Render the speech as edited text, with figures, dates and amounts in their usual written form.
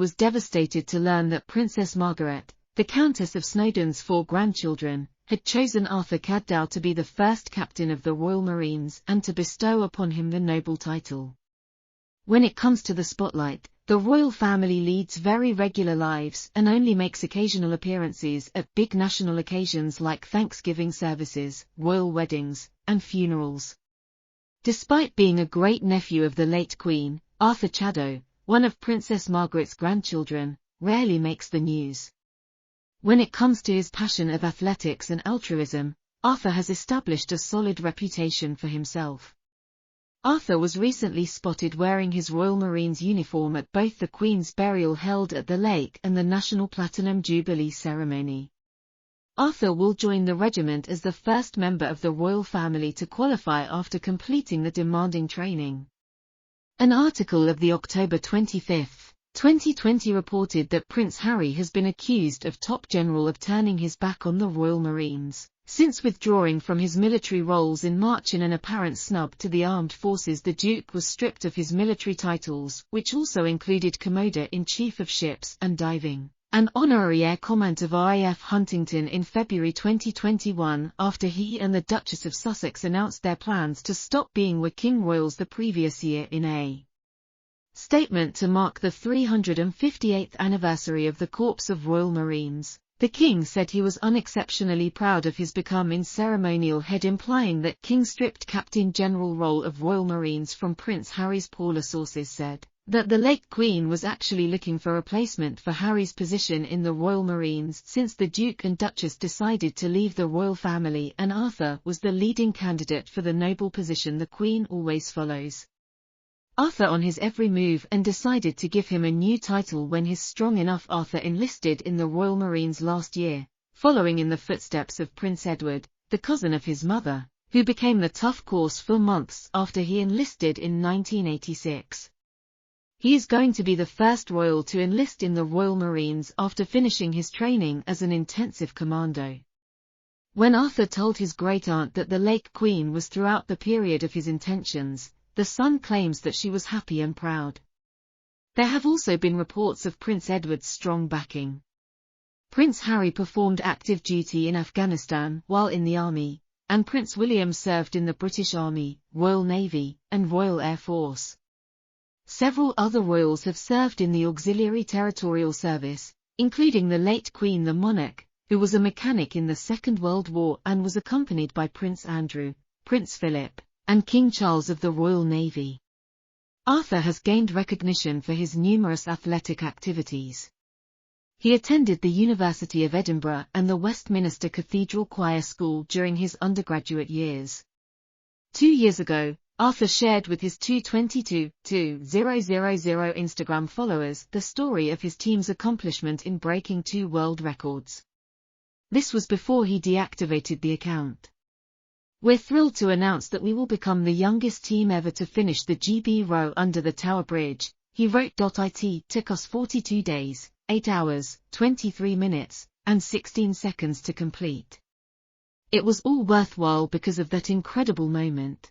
was devastated to learn that Princess Margaret, the Countess of Snowdon's 4 grandchildren, had chosen Arthur Caddow to be the first captain of the Royal Marines and to bestow upon him the noble title. When it comes to the spotlight, the royal family leads very regular lives and only makes occasional appearances at big national occasions like Thanksgiving services, royal weddings, and funerals. Despite being a great-nephew of the late Queen, Arthur Chatto, one of Princess Margaret's grandchildren, rarely makes the news. When it comes to his passion of athletics and altruism, Arthur has established a solid reputation for himself. Arthur was recently spotted wearing his Royal Marines uniform at both the Queen's burial held at the lake and the National Platinum Jubilee ceremony. Arthur will join the regiment as the first member of the royal family to qualify after completing the demanding training. An article of the October 25, 2020 reported that Prince Harry has been accused of top general of turning his back on the Royal Marines. Since withdrawing from his military roles in March in an apparent snub to the armed forces, the Duke was stripped of his military titles, which also included Commander-in-Chief of Ships and Diving, and Honorary Air Command of RAF Huntington in February 2021 after he and the Duchess of Sussex announced their plans to stop being King Royals the previous year in a statement to mark the 358th anniversary of the Corps of Royal Marines. The King said he was unexceptionally proud of his becoming ceremonial head, implying that King stripped Captain General role of Royal Marines from Prince Harry's. Paula sources said that the late Queen was actually looking for a replacement for Harry's position in the Royal Marines since the Duke and Duchess decided to leave the royal family, and Arthur was the leading candidate for the noble position the Queen always follows Arthur on his every move and decided to give him a new title when his strong enough Arthur enlisted in the Royal Marines last year, following in the footsteps of Prince Edward, the cousin of his mother, who became the tough course for months after he enlisted in 1986. He is going to be the first royal to enlist in the Royal Marines after finishing his training as an intensive commando. When Arthur told his great-aunt that the late Queen was throughout the period of his intentions, the son claims that she was happy and proud. There have also been reports of Prince Edward's strong backing. Prince Harry performed active duty in Afghanistan while in the army, and Prince William served in the British Army, Royal Navy, and Royal Air Force. Several other royals have served in the Auxiliary Territorial Service, including the late Queen the Monarch, who was a mechanic in the Second World War and was accompanied by Prince Andrew, Prince Philip, and King Charles of the Royal Navy. Arthur has gained recognition for his numerous athletic activities. He attended the University of Edinburgh and the Westminster Cathedral Choir School during his undergraduate years. 2 years ago, Arthur shared with his 222,000 Instagram followers the story of his team's accomplishment in breaking 2 world records. This was before he deactivated the account. "We're thrilled to announce that we will become the youngest team ever to finish the GB row under the Tower Bridge," he wrote. "It took us 42 days, 8 hours, 23 minutes, and 16 seconds to complete. It was all worthwhile because of that incredible moment."